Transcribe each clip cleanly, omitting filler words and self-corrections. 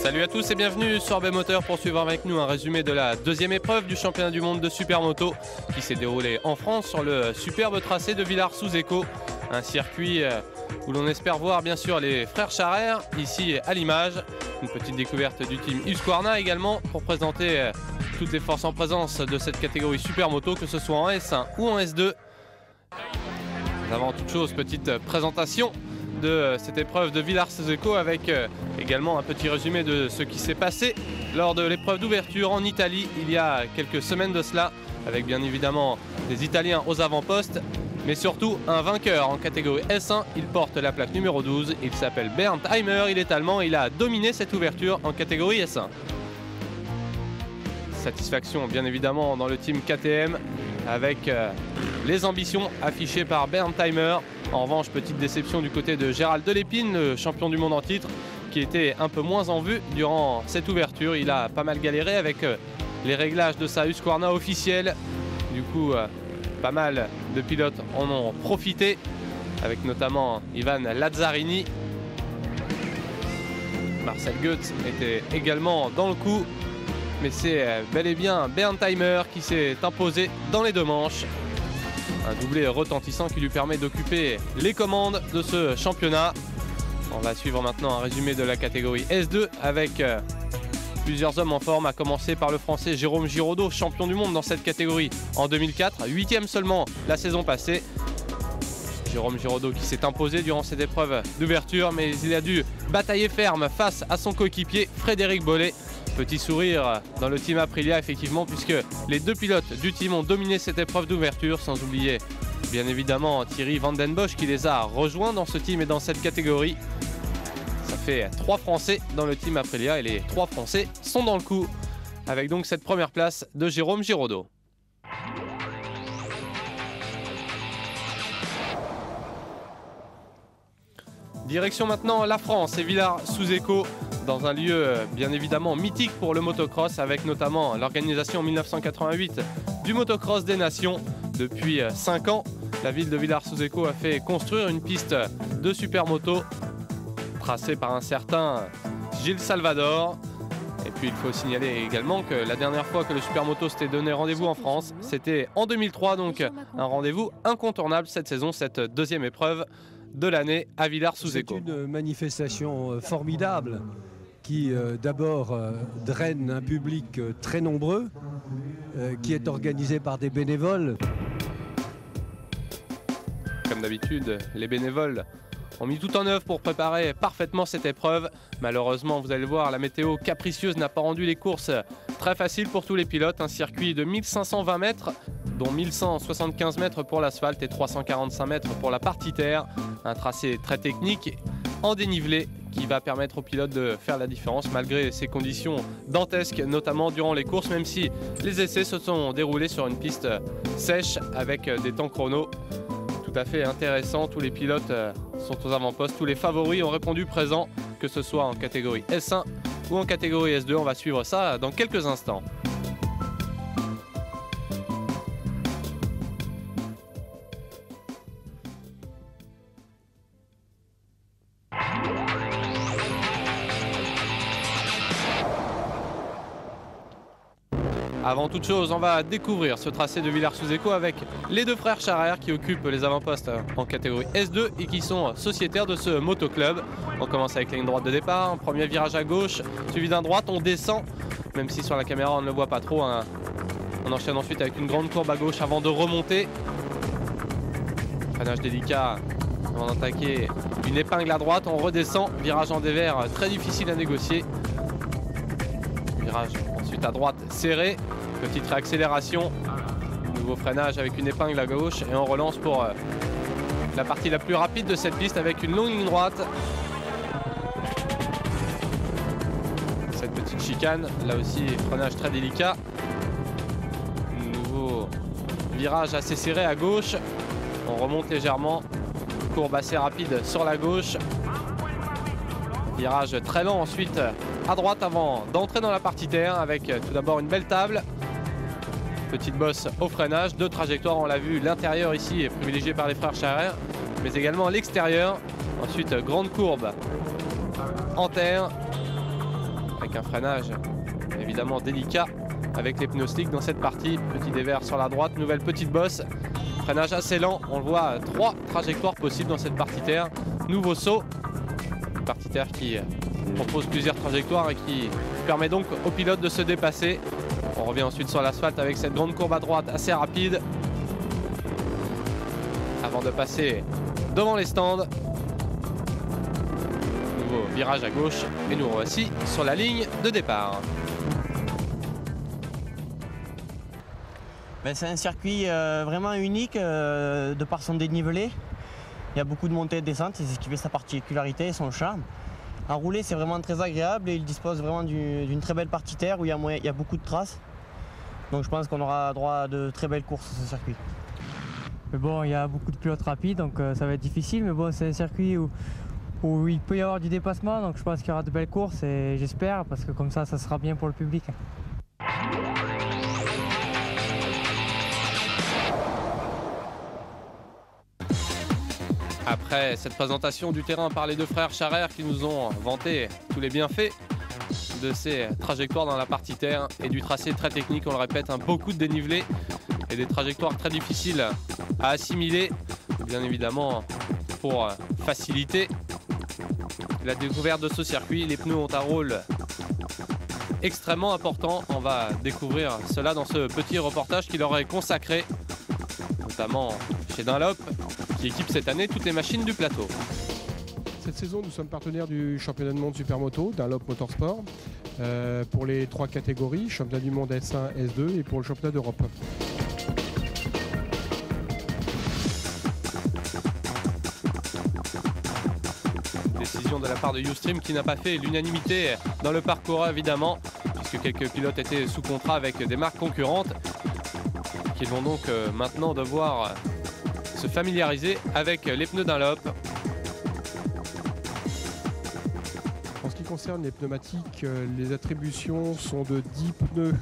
Salut à tous et bienvenue sur Orbet Moteur pour suivre avec nous un résumé de la deuxième épreuve du championnat du monde de supermoto qui s'est déroulé en France sur le superbe tracé de Villars-sous-Écot. Un circuit où l'on espère voir bien sûr les frères Charrère ici à l'image. Une petite découverte du team Husqvarna également pour présenter toutes les forces en présence de cette catégorie supermoto, que ce soit en S1 ou en S2. Avant toute chose, petite présentation de cette épreuve de Villars-sous-Écot avec également un petit résumé de ce qui s'est passé lors de l'épreuve d'ouverture en Italie il y a quelques semaines de cela, avec bien évidemment des Italiens aux avant-postes, mais surtout un vainqueur en catégorie S1. Il porte la plaque numéro 12, il s'appelle Bernd Heimer, il est allemand, il a dominé cette ouverture en catégorie S1. Satisfaction bien évidemment dans le team KTM avec les ambitions affichées par Bernd Heimer. En revanche, petite déception du côté de Gérald Delépine, le champion du monde en titre, qui était un peu moins en vue durant cette ouverture. Il a pas mal galéré avec les réglages de sa Husqvarna officielle. Du coup, pas mal de pilotes en ont profité, avec notamment Ivan Lazzarini. Marcel Goetz était également dans le coup, mais c'est bel et bien Bernd Heimer qui s'est imposé dans les deux manches. Un doublé retentissant qui lui permet d'occuper les commandes de ce championnat. On va suivre maintenant un résumé de la catégorie S2 avec plusieurs hommes en forme, à commencer par le français Jérôme Giraudot, champion du monde dans cette catégorie en 2004, 8e seulement la saison passée. Jérôme Giraudot qui s'est imposé durant cette épreuve d'ouverture, mais il a dû batailler ferme face à son coéquipier Frédéric Bollé. Petit sourire dans le team Aprilia effectivement, puisque les deux pilotes du team ont dominé cette épreuve d'ouverture, sans oublier bien évidemment Thierry Van Den Bosch qui les a rejoints dans ce team et dans cette catégorie. Ça fait 3 Français dans le team Aprilia et les 3 Français sont dans le coup, avec donc cette première place de Jérôme Giraudot. Direction maintenant la France et Villars-sous-Écot, dans un lieu bien évidemment mythique pour le motocross, avec notamment l'organisation en 1988 du motocross des nations. Depuis 5 ans, la ville de Villars-sous-Écot a fait construire une piste de supermoto tracée par un certain Gilles Salvador. Et puis il faut signaler également que la dernière fois que le supermoto s'était donné rendez-vous en France, c'était en 2003, donc un rendez-vous incontournable cette saison, cette deuxième épreuve de l'année à Villars-sous-Écot. C'est une manifestation formidable qui d'abord draine un public très nombreux, qui est organisé par des bénévoles. Comme d'habitude, les bénévoles ont mis tout en œuvre pour préparer parfaitement cette épreuve. Malheureusement, vous allez le voir, la météo capricieuse n'a pas rendu les courses très faciles pour tous les pilotes. Un circuit de 1520 mètres, dont 1175 mètres pour l'asphalte et 345 mètres pour la partie terre. Un tracé très technique en dénivelé qui va permettre aux pilotes de faire la différence malgré ces conditions dantesques, notamment durant les courses, même si les essais se sont déroulés sur une piste sèche avec des temps chrono tout à fait intéressants. Tous les pilotes sont aux avant-postes, tous les favoris ont répondu présent, que ce soit en catégorie S1 ou en catégorie S2. On va suivre ça dans quelques instants. Avant toute chose, on va découvrir ce tracé de Villars-sous-Écot avec les deux frères Charrère qui occupent les avant-postes en catégorie S2 et qui sont sociétaires de ce motoclub. On commence avec la ligne droite de départ, un premier virage à gauche, suivi d'un droite, on descend, même si sur la caméra on ne le voit pas trop. On enchaîne ensuite avec une grande courbe à gauche avant de remonter. Freinage délicat avant d'attaquer une épingle à droite, on redescend, virage en dévers très difficile à négocier. Virage ensuite à droite serré, petite réaccélération, nouveau freinage avec une épingle à gauche et on relance pour la partie la plus rapide de cette piste avec une longue ligne droite. Cette petite chicane, là aussi freinage très délicat. virage assez serré à gauche. On remonte légèrement. Courbe assez rapide sur la gauche. Virage très lent ensuite à droite avant d'entrer dans la partie terre avec tout d'abord une belle table. Petite bosse au freinage. Deux trajectoires, on l'a vu. L'intérieur ici est privilégié par les frères Charrer, mais également l'extérieur. Ensuite, grande courbe en terre avec un freinage évidemment délicat avec les pneus slick dans cette partie. Petit dévers sur la droite, nouvelle petite bosse. Freinage assez lent, on le voit, 3 trajectoires possibles dans cette partie terre. Nouveau saut, partie terre qui propose plusieurs trajectoires et qui permet donc au pilote de se dépasser. On revient ensuite sur l'asphalte avec cette grande courbe à droite assez rapide avant de passer devant les stands. Nouveau virage à gauche et nous voici sur la ligne de départ. C'est un circuit vraiment unique de par son dénivelé. Il y a beaucoup de montées et de descentes, c'est ce qui fait sa particularité et son charme. À rouler, c'est vraiment très agréable et il dispose vraiment d'une très belle partie terre où il y a beaucoup de traces. Donc je pense qu'on aura droit à de très belles courses sur ce circuit. Mais bon, il y a beaucoup de pilotes rapides, donc ça va être difficile. Mais bon, c'est un circuit où il peut y avoir du dépassement, donc je pense qu'il y aura de belles courses et j'espère, parce que comme ça sera bien pour le public. Après cette présentation du terrain par les deux frères Charrer qui nous ont vanté tous les bienfaits de ces trajectoires dans la partie terre et du tracé très technique, on le répète, beaucoup de dénivelé et des trajectoires très difficiles à assimiler, bien évidemment pour faciliter la découverte de ce circuit. Les pneus ont un rôle extrêmement important, on va découvrir cela dans ce petit reportage qui leur est consacré, notamment chez Dunlop, qui équipe cette année toutes les machines du plateau. Cette saison, nous sommes partenaires du championnat du monde Supermoto, Dunlop Motorsport, pour les 3 catégories, championnat du monde S1, S2 et pour le championnat d'Europe. Décision de la part de Ustream qui n'a pas fait l'unanimité dans le parcours évidemment, puisque quelques pilotes étaient sous contrat avec des marques concurrentes, qui vont donc maintenant devoir se familiariser avec les pneus Dunlop. En ce qui concerne les pneumatiques, les attributions sont de 10 pneus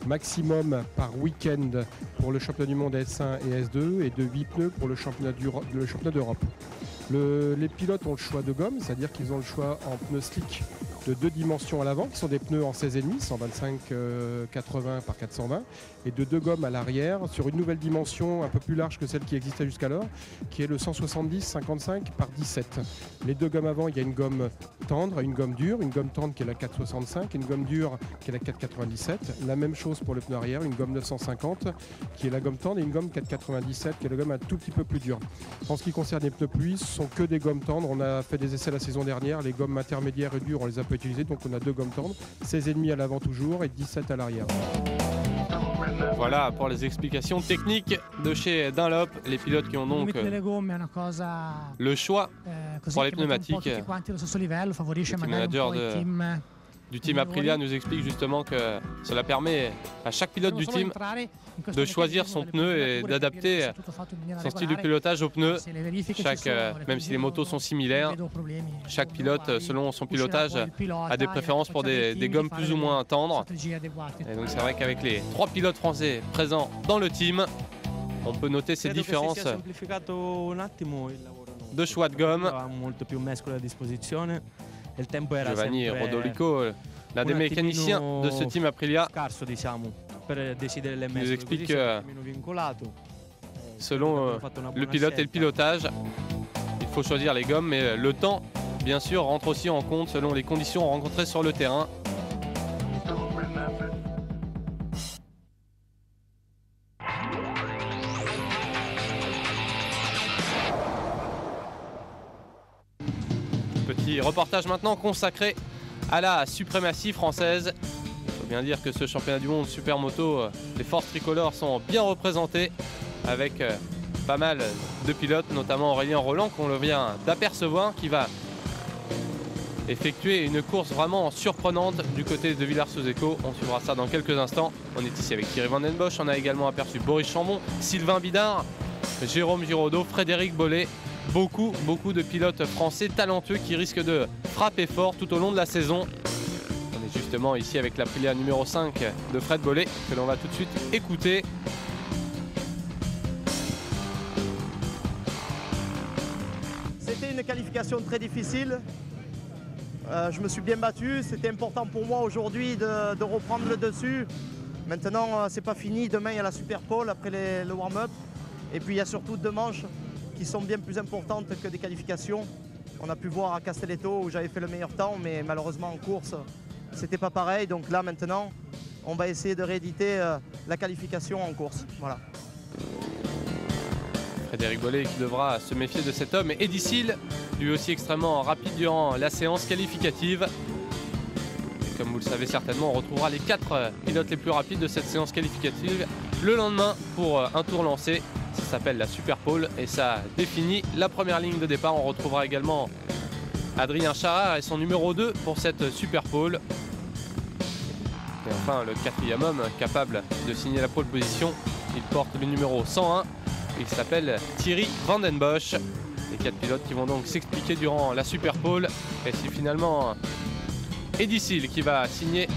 maximum par week-end pour le championnat du monde S1 et S2 et de 8 pneus pour le championnat d'Europe. Les pilotes ont le choix de gomme, c'est-à-dire qu'ils ont le choix en pneus slick de 2 dimensions à l'avant, qui sont des pneus en 16,5, 125/80 par 420, et de 2 gommes à l'arrière sur une nouvelle dimension un peu plus large que celle qui existait jusqu'alors, qui est le 170/55 par 17. Les 2 gommes avant, il y a une gomme tendre et une gomme dure, une gomme tendre qui est la 465 et une gomme dure qui est la 497. La même chose pour le pneu arrière, une gomme 950 qui est la gomme tendre et une gomme 497 qui est la gomme un tout petit peu plus dure. En ce qui concerne les pneus pluie, ce sont que des gommes tendres. On a fait des essais la saison dernière, les gommes intermédiaires et dures, on les a pas utilisées, donc on a 2 gommes tendres, 16,5 à l'avant toujours et 17 à l'arrière. Voilà pour les explications techniques de chez Dunlop, les pilotes qui ont donc le choix pour les pneumatiques. Le manager du team Aprilia nous explique justement que cela permet à chaque pilote du team de choisir son pneu et d'adapter son style de pilotage au pneu. Même si les motos sont similaires, chaque pilote, selon son pilotage, a des préférences pour des gommes plus ou moins tendres. Et donc c'est vrai qu'avec les 3 pilotes français présents dans le team, on peut noter ces différences de choix de gomme. Giovanni Rodolico, l'un des mécaniciens de ce team Aprilia, nous explique que selon le pilote et le pilotage, il faut choisir les gommes, mais le temps, bien sûr, rentre aussi en compte selon les conditions rencontrées sur le terrain. Petit reportage maintenant consacré à la suprématie française. Il faut bien dire que ce championnat du monde Supermoto, les forces tricolores sont bien représentées avec pas mal de pilotes, notamment Aurélien Roland qu'on vient d'apercevoir, qui va effectuer une course vraiment surprenante du côté de Villars-sous-Écaux. On suivra ça dans quelques instants. On est ici avec Thierry Van Den Bosch. On a également aperçu Boris Chambon, Sylvain Bidard, Jérôme Giraudot, Frédéric Bollet. Beaucoup de pilotes français talentueux qui risquent de frapper fort tout au long de la saison. On est justement ici avec l'Aprilia numéro 5 de Fred Bollet que l'on va tout de suite écouter. C'était une qualification très difficile. Je me suis bien battu. C'était important pour moi aujourd'hui de reprendre le dessus. Maintenant, c'est pas fini. Demain, il y a la Super Pole après le warm-up. Et puis, il y a surtout 2 manches qui sont bien plus importantes que des qualifications. On a pu voir à Castelletto où j'avais fait le meilleur temps, mais malheureusement en course, c'était pas pareil. Donc là, maintenant, on va essayer de rééditer la qualification en course. Voilà. Frédéric Bollet qui devra se méfier de cet homme. Et Eddie Seal, lui aussi extrêmement rapide durant la séance qualificative. Et comme vous le savez certainement, on retrouvera les 4 pilotes les plus rapides de cette séance qualificative le lendemain pour un tour lancé. Ça s'appelle la Super Pole et ça définit la première ligne de départ. On retrouvera également Adrien Charard et son numéro 2 pour cette Super Pole. Et enfin le 4e homme capable de signer la pole position, il porte le numéro 101. Il s'appelle Thierry Van Den Bosch. Les 4 pilotes qui vont donc s'expliquer durant la Super Pole. Et c'est finalement Eddie Seal qui va signer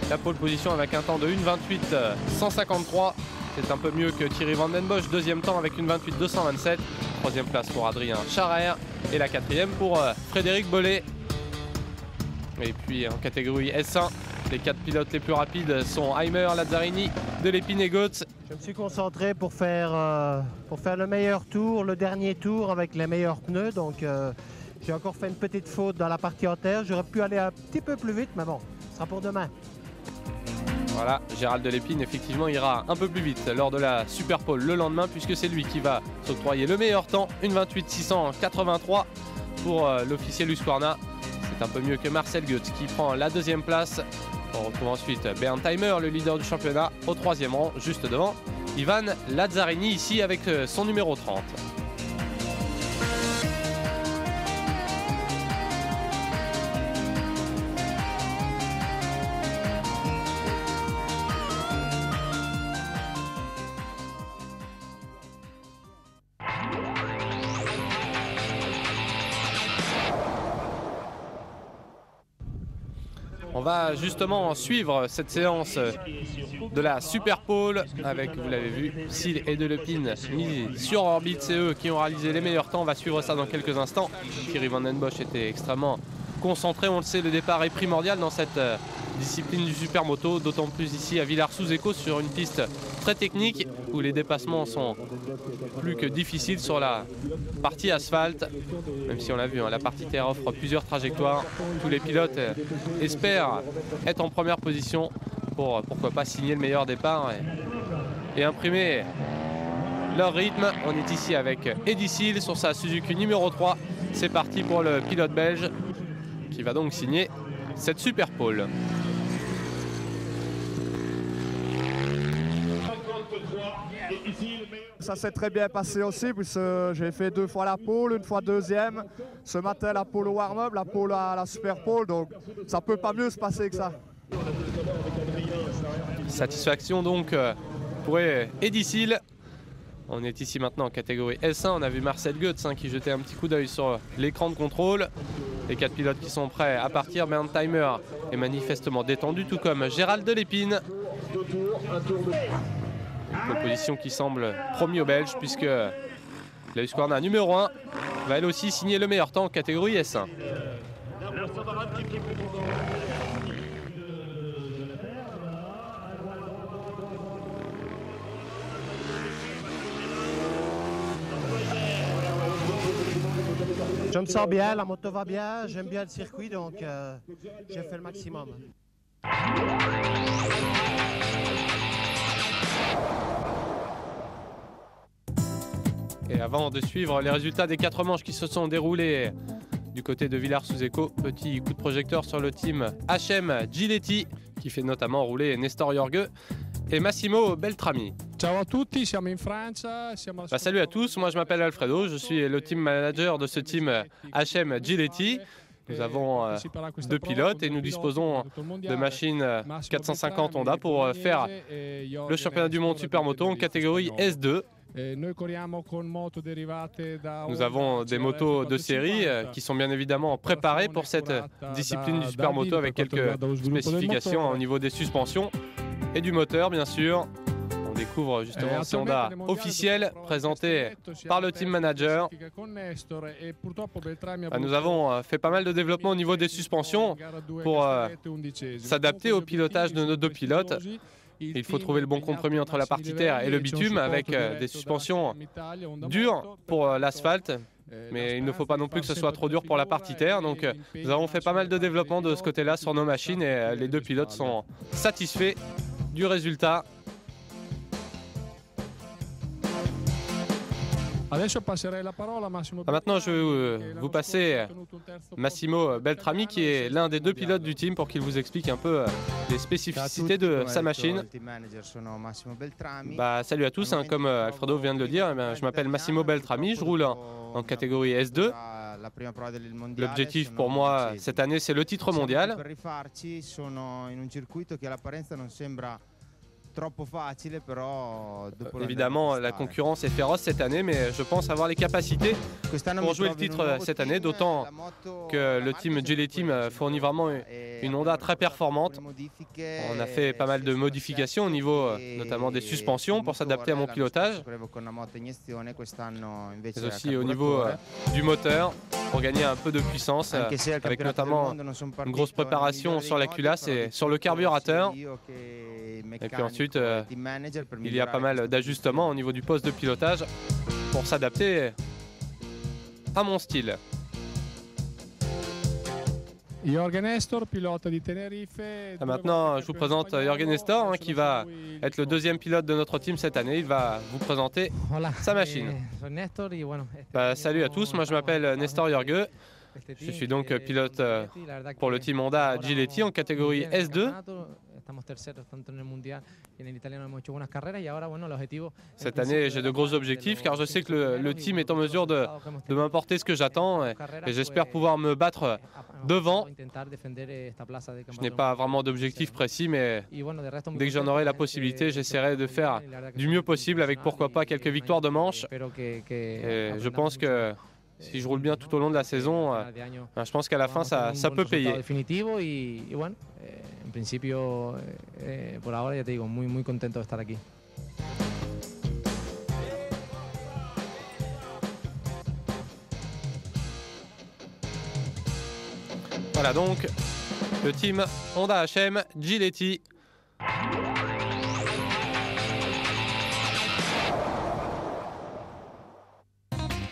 la pole position avec un temps de 1:28.153. C'est un peu mieux que Thierry Van Den Bosch. 2e temps avec 1:28.227. 3e place pour Adrien Charrer. Et la 4e pour Frédéric Bollet. Et puis en catégorie S1, les 4 pilotes les plus rapides sont Heimer, Lazzarini, Delépine et Gautz. Je me suis concentré pour faire le meilleur tour, le dernier tour avec les meilleurs pneus. Donc j'ai encore fait une petite faute dans la partie en terre. J'aurais pu aller un petit peu plus vite, mais bon, ce sera pour demain. Voilà, Gérald Delépine effectivement ira un peu plus vite lors de la Super Pole le lendemain puisque c'est lui qui va s'octroyer le meilleur temps, 1:28.683 pour l'officiel Husqvarna. C'est un peu mieux que Marcel Goetz qui prend la 2e place. On retrouve ensuite Bernd Heimer, le leader du championnat, au 3e rang, juste devant Ivan Lazzarini ici avec son numéro 30. On va justement suivre cette séance de la Super Pole avec, vous l'avez vu, Seal et Delépine mis sur orbite. C'est eux qui ont réalisé les meilleurs temps. On va suivre ça dans quelques instants. Thierry Van Den Bosch était extrêmement concentré. On le sait, le départ est primordial dans cette discipline du supermoto, d'autant plus ici à Villars-sous-Écaux sur une piste très technique où les dépassements sont plus que difficiles sur la partie asphalte. Même si on l'a vu, la partie terre offre plusieurs trajectoires. Tous les pilotes espèrent être en première position pour pourquoi pas signer le meilleur départ et imprimer leur rythme. On est ici avec Eddie Seal sur sa Suzuki numéro 3. C'est parti pour le pilote belge qui va donc signer cette Super Pole. Ça s'est très bien passé aussi, puisque j'ai fait 2 fois la pole, 1 fois 2e. Ce matin, la pole au warm-up, la pole à la Super Pole, donc ça peut pas mieux se passer que ça. Satisfaction donc pour Eddie Seal. On est ici maintenant en catégorie S1. On a vu Marcel Goetz qui jetait un petit coup d'œil sur l'écran de contrôle. Les 4 pilotes qui sont prêts à partir. Bernd Heimer est manifestement détendu, tout comme Gérald Delépine. Une position qui semble promis aux Belges puisque la Husqvarna numéro 1 va elle aussi signer le meilleur temps en catégorie S1. Je me sens bien, la moto va bien, j'aime bien le circuit, donc j'ai fait le maximum. Et avant de suivre les résultats des 4 manches qui se sont déroulées du côté de Villars-sous-Écaux, petit coup de projecteur sur le team HM Giletti qui fait notamment rouler Nestor Jorge et Massimo Beltrami. Ciao a tutti, siamo in Francia. Salut à tous, moi je m'appelle Alfredo, je suis le team manager de ce team HM Giletti. Nous avons deux pilotes et nous disposons de machines 450 Honda pour faire le championnat du monde supermoto en catégorie S2. Nous avons des motos de série qui sont bien évidemment préparées pour cette discipline du supermoto avec quelques spécifications au niveau des suspensions et du moteur bien sûr. On découvre justement ces Honda officiels présentés par le team manager. Nous avons fait pas mal de développement au niveau des suspensions pour s'adapter au pilotage de nos deux pilotes. Il faut trouver le bon compromis entre la partie terre et le bitume avec des suspensions dures pour l'asphalte. Mais il ne faut pas non plus que ce soit trop dur pour la partie terre. Donc nous avons fait pas mal de développement de ce côté-là sur nos machines et les deux pilotes sont satisfaits du résultat. Maintenant, je vais vous passer Massimo Beltrami, qui est l'un des deux pilotes du team, pour qu'il vous explique un peu les spécificités de sa machine. Salut à tous, comme Alfredo vient de le dire, je m'appelle Massimo Beltrami, je roule en catégorie S2. L'objectif pour moi cette année, c'est le titre mondial. Évidemment, la concurrence est féroce cette année, mais je pense avoir les capacités pour jouer le titre cette année, d'autant que le team Giletti fournit vraiment une Honda très performante. On a fait pas mal de modifications au niveau notamment des suspensions pour s'adapter à mon pilotage, mais aussi au niveau du moteur pour gagner un peu de puissance, avec notamment une grosse préparation sur la culasse et sur le carburateur. Et puis ensuite, il y a pas mal d'ajustements au niveau du poste de pilotage pour s'adapter à mon style. Maintenant, je vous présente Jorge Nestor, qui va être le deuxième pilote de notre team cette année. Il va vous présenter sa machine. Salut à tous, moi je m'appelle Nestor Jorge. Je suis donc pilote pour le team Honda Giletti en catégorie S2. Cette année, j'ai de gros objectifs car je sais que le team est en mesure de m'apporter ce que j'attends et j'espère pouvoir me battre devant. Je n'ai pas vraiment d'objectif précis, mais dès que j'en aurai la possibilité, j'essaierai de faire du mieux possible avec pourquoi pas quelques victoires de manche. Et je pense que si je roule bien tout au long de la saison, je pense qu'à la fin, ça peut payer. En principio, por ahora ya te digo, muy contento de estar aquí. Voilà donc le team Honda HM Giletti.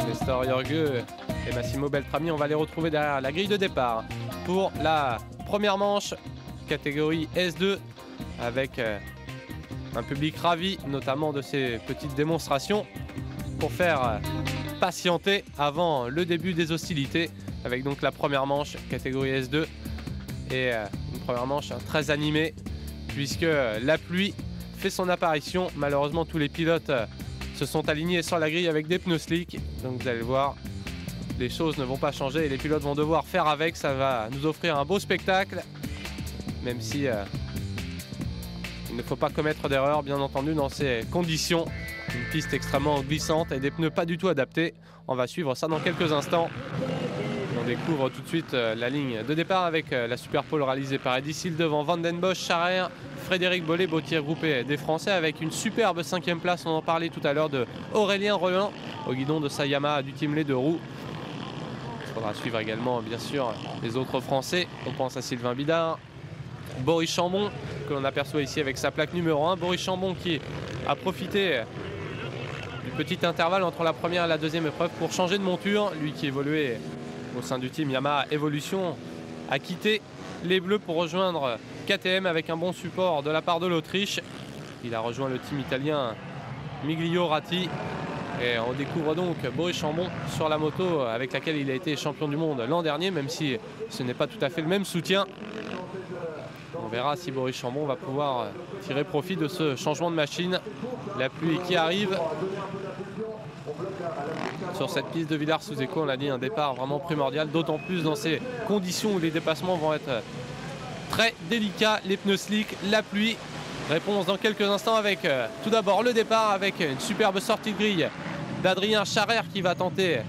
Nestor Jorge et Massimo Beltrami, on va les retrouver derrière la grille de départ pour la première manche catégorie S2 avec un public ravi notamment de ces petites démonstrations pour faire patienter avant le début des hostilités avec donc la première manche catégorie S2 et une première manche très animée puisque la pluie fait son apparition. Malheureusement tous les pilotes se sont alignés sur la grille avec des pneus slick, donc vous allez voir, les choses ne vont pas changer et les pilotes vont devoir faire avec. Ça va nous offrir un beau spectacle, même si il ne faut pas commettre d'erreur bien entendu dans ces conditions. Une piste extrêmement glissante et des pneus pas du tout adaptés. On va suivre ça dans quelques instants. On découvre tout de suite la ligne de départ avec la Super Pole réalisée par Eddie Seale devant Van Den Bosch, Charrer, Frédéric Bollet, beau tir groupé des Français avec une superbe 5e place. On en parlait tout à l'heure de Aurélien Rollin au guidon de sa Yamaha du team Les Deux Roues. Il faudra suivre également bien sûr les autres Français. On pense à Sylvain Bidard, Boris Chambon que l'on aperçoit ici avec sa plaque numéro 1. Boris Chambon qui a profité du petit intervalle entre la première et la deuxième épreuve pour changer de monture. Lui qui évoluait au sein du team Yamaha Evolution a quitté les Bleus pour rejoindre KTM avec un bon support de la part de l'Autriche. Il a rejoint le team italien Miglio Ratti. Et on découvre donc Boris Chambon sur la moto avec laquelle il a été champion du monde l'an dernier, même si ce n'est pas tout à fait le même soutien. On verra si Boris Chambon va pouvoir tirer profit de ce changement de machine. La pluie qui arrive sur cette piste de Villars-sous-Écot. On l'a dit, un départ vraiment primordial, d'autant plus dans ces conditions où les dépassements vont être très délicats. Les pneus slick, la pluie. Réponse dans quelques instants avec tout d'abord le départ avec une superbe sortie de grille d'Adrien Charrère qui va tenter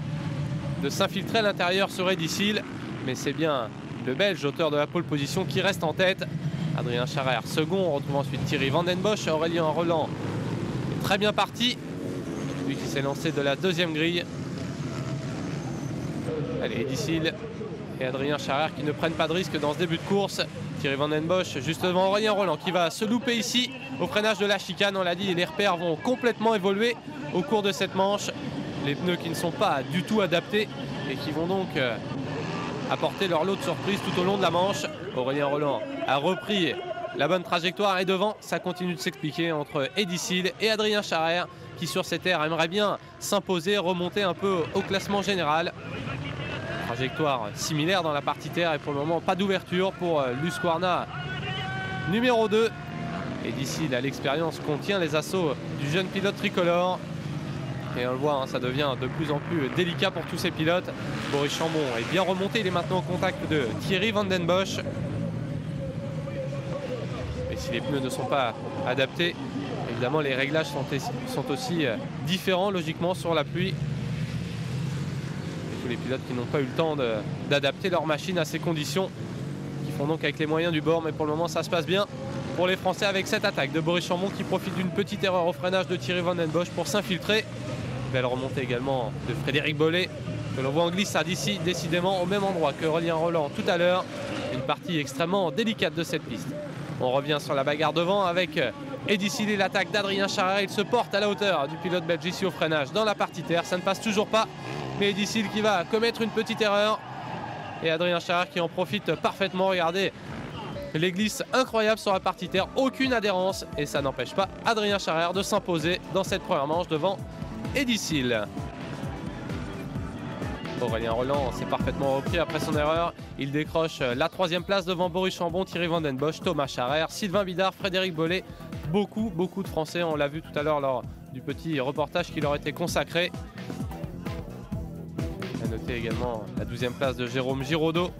de s'infiltrer à l'intérieur sur Eddie Seal. Mais c'est bien le Belge, auteur de la pole position, qui reste en tête. Adrien Charrère second, on retrouve ensuite Thierry Van Den Bosch. Aurélien Roland est très bien parti, lui qui s'est lancé de la deuxième grille. Allez, Eddie Seal et Adrien Charrère qui ne prennent pas de risque dans ce début de course. Thierry Van Den Bosch juste devant Aurélien Roland qui va se louper ici au freinage de la chicane. On l'a dit, les repères vont complètement évoluer au cours de cette manche. Les pneus qui ne sont pas du tout adaptés et qui vont donc apporter leur lot de surprises tout au long de la manche. Aurélien Roland a repris la bonne trajectoire et devant, ça continue de s'expliquer entre Eddie Seal et Adrien Charrère qui sur ces terres aimerait bien s'imposer, remonter un peu au classement général. Trajectoire similaire dans la partie terre et pour le moment pas d'ouverture pour l'Husqvarna numéro 2. Eddie Seal à l'expérience contient les assauts du jeune pilote tricolore. Et on le voit, hein, ça devient de plus en plus délicat pour tous ces pilotes. Boris Chambon est bien remonté, il est maintenant au contact de Thierry Van Den Bosch. Et si les pneus ne sont pas adaptés, évidemment les réglages sont aussi différents logiquement sur la pluie. Et tous les pilotes qui n'ont pas eu le temps d'adapter leur machine à ces conditions, qui font donc avec les moyens du bord. Mais pour le moment ça se passe bien pour les Français avec cette attaque de Boris Chambon qui profite d'une petite erreur au freinage de Thierry Van Den Bosch pour s'infiltrer. Belle remontée également de Frédéric Bollet que l'on voit en glissade ici, décidément au même endroit que Aurélien Roland tout à l'heure. Une partie extrêmement délicate de cette piste. On revient sur la bagarre devant avec Eddie Seal et l'attaque d'Adrien Charrère. Il se porte à la hauteur du pilote belge ici au freinage dans la partie terre. Ça ne passe toujours pas, mais Eddie Seal qui va commettre une petite erreur. Et Adrien Charrère qui en profite parfaitement. Regardez les glisses incroyables sur la partie terre, aucune adhérence. Et ça n'empêche pas Adrien Charrère de s'imposer dans cette première manche devant Eddie Seal. Aurélien Roland s'est parfaitement repris après son erreur. Il décroche la 3e place devant Boris Chambon, Thierry Van Den Bosch, Thomas Charrère, Sylvain Bidard, Frédéric Bollet. Beaucoup de Français, on l'a vu tout à l'heure lors du petit reportage qui leur était consacré. À noter également la 12e place de Jérôme Giraudot.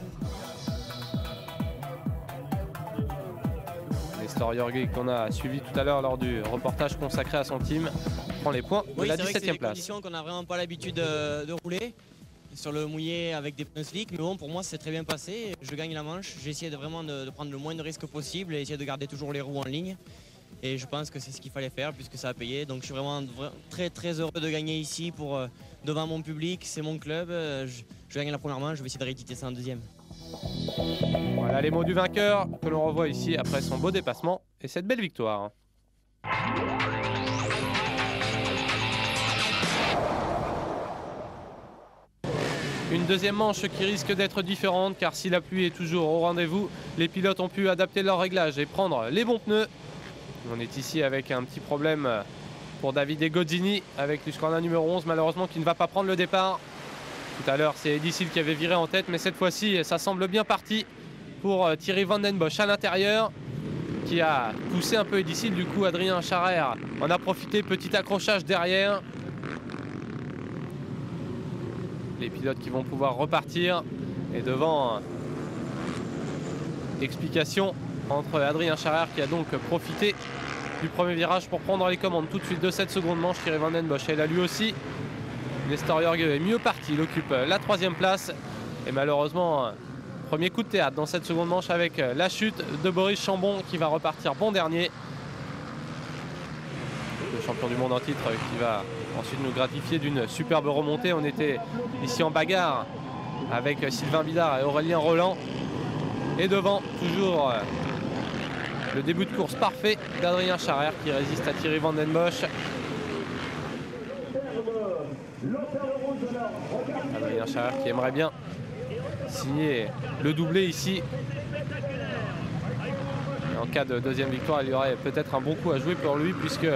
Nestor Jorge qu'on a suivi tout à l'heure lors du reportage consacré à son team prend les points de la 17e place. C'est des conditions qu'on n'a vraiment pas l'habitude de rouler sur le mouillé avec des pneus slick, mais bon, pour moi c'est très bien passé. Je gagne la manche, j'ai essayé vraiment de prendre le moins de risques possible et essayer de garder toujours les roues en ligne. Et je pense que c'est ce qu'il fallait faire puisque ça a payé. Donc je suis vraiment très heureux de gagner ici devant mon public, c'est mon club. Je gagne la première manche, je vais essayer de rééditer ça en deuxième. Voilà les mots du vainqueur que l'on revoit ici après son beau dépassement et cette belle victoire. Une deuxième manche qui risque d'être différente car si la pluie est toujours au rendez-vous, les pilotes ont pu adapter leur réglage et prendre les bons pneus. On est ici avec un petit problème pour Davide Gozzini avec l'Husqvarna numéro 11 malheureusement qui ne va pas prendre le départ. Tout à l'heure c'est Eddie Seal qui avait viré en tête mais cette fois-ci ça semble bien parti pour Thierry Van Den Bosch à l'intérieur qui a poussé un peu Eddie Seal. Du coup Adrien Charrère en a profité, petit accrochage derrière. Les pilotes qui vont pouvoir repartir et devant explication entre Adrien Charrère qui a donc profité du premier virage pour prendre les commandes tout de suite de cette seconde manche. Thierry Van Den Bosch est là lui aussi. Nestor Jorge est mieux parti, il occupe la 3e place et malheureusement premier coup de théâtre dans cette seconde manche avec la chute de Boris Chambon qui va repartir bon dernier. Le champion du monde en titre qui va ensuite nous gratifier d'une superbe remontée. On était ici en bagarre avec Sylvain Bidard et Aurélien Roland. Et devant, toujours le début de course parfait d'Adrien Charrère qui résiste à Thierry Van Den Bosch. Adrien Charrère qui aimerait bien signer le doublé ici. Et en cas de deuxième victoire, il y aurait peut-être un bon coup à jouer pour lui puisque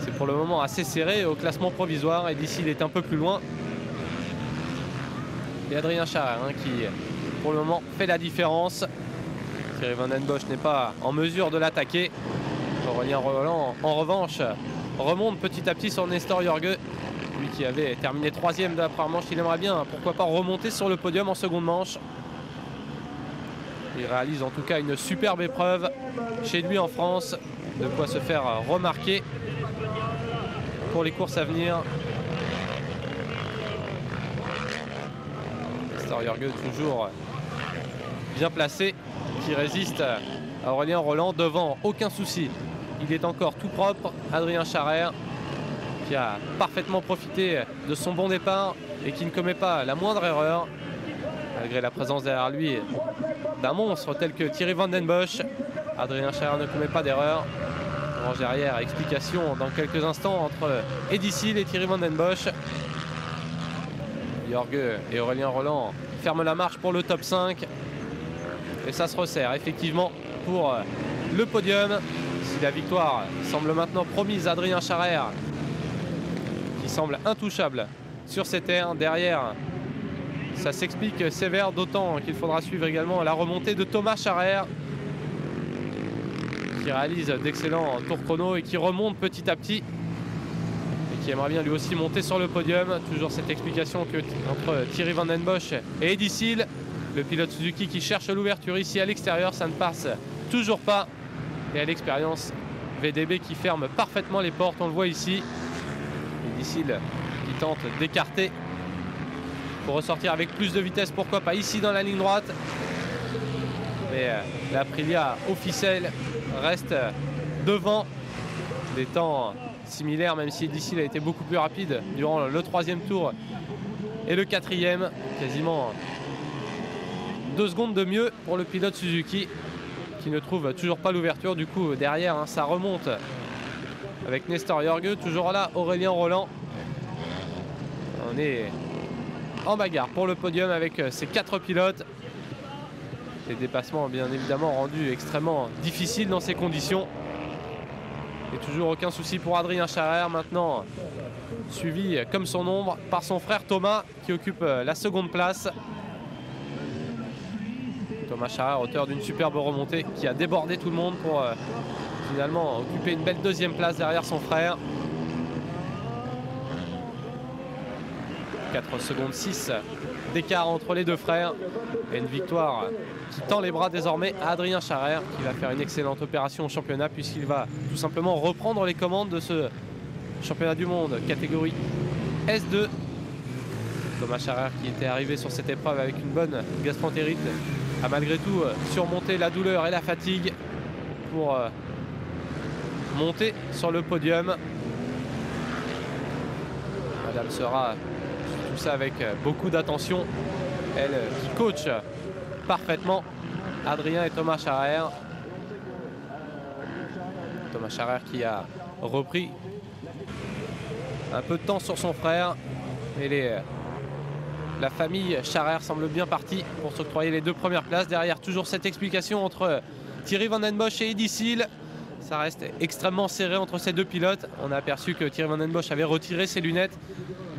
c'est pour le moment assez serré au classement provisoire et d'ici il est un peu plus loin. Et Adrien Charrère qui pour le moment fait la différence. Thierry Van Den Bosch n'est pas en mesure de l'attaquer. Aurélien Roland en revanche remonte petit à petit sur Nestor Jorge Lui qui avait terminé 3e de la première manche, il aimerait bien, pourquoi pas, remonter sur le podium en seconde manche. Il réalise en tout cas une superbe épreuve chez lui en France, de quoi se faire remarquer pour les courses à venir. Nestor Jørge toujours bien placé, qui résiste à Aurélien Roland devant, aucun souci. Il est encore tout propre, Adrien Charrer, qui a parfaitement profité de son bon départ et qui ne commet pas la moindre erreur, malgré la présence derrière lui d'un monstre tel que Thierry Van Den Bosch. Adrien Charrer ne commet pas d'erreur. Range derrière, explication dans quelques instants entre Eddie Seal et Thierry Van Den Bosch. Jørge et Aurélien Roland ferment la marche pour le top 5. Et ça se resserre effectivement pour le podium. Si la victoire semble maintenant promise à Adrien Charrer, qui semble intouchable sur ces terres. Derrière, ça s'explique sévère, d'autant qu'il faudra suivre également la remontée de Thomas Charrer, qui réalise d'excellents tours chrono et qui remonte petit à petit et qui aimerait bien lui aussi monter sur le podium. Toujours cette explication entre Thierry Van Den Bosch et Eddie Seal, le pilote Suzuki qui cherche l'ouverture ici à l'extérieur. Ça ne passe toujours pas, et à l'expérience, VDB qui ferme parfaitement les portes, on le voit ici. Eddie Seal qui tente d'écarter pour ressortir avec plus de vitesse, pourquoi pas ici dans la ligne droite. Mais l'Aprilia officielle reste devant, des temps similaires, même si Eddie Seal a été beaucoup plus rapide durant le 3e tour et le 4e. Quasiment 2 secondes de mieux pour le pilote Suzuki, qui ne trouve toujours pas l'ouverture. Du coup derrière, ça remonte avec Nestor Jørge, toujours là Aurélien Roland. On est en bagarre pour le podium avec ces 4 pilotes. Les dépassements bien évidemment rendus extrêmement difficiles dans ces conditions. Et toujours aucun souci pour Adrien Charrer, maintenant suivi comme son ombre par son frère Thomas, qui occupe la seconde place. Thomas Charrer, auteur d'une superbe remontée, qui a débordé tout le monde pour finalement occuper une belle 2e place derrière son frère. 4 secondes 6 d'écart entre les deux frères, et une victoire qui tend les bras désormais à Adrien Charrer, qui va faire une excellente opération au championnat, puisqu'il va tout simplement reprendre les commandes de ce championnat du monde catégorie S2. Thomas Charrer, qui était arrivé sur cette épreuve avec une bonne gastroentérite, a malgré tout surmonté la douleur et la fatigue pour monter sur le podium. Madame sera tout ça avec beaucoup d'attention, elle qui coach parfaitement Adrien et Thomas Charrer. Thomas Charrer qui a repris un peu de temps sur son frère, mais la famille Charrer semble bien partie pour s'octroyer les 2 premières places. Derrière, toujours cette explication entre Thierry Van Den Bosch et Eddie Seal. Ça reste extrêmement serré entre ces 2 pilotes. On a aperçu que Thierry Van Den Bosch avait retiré ses lunettes.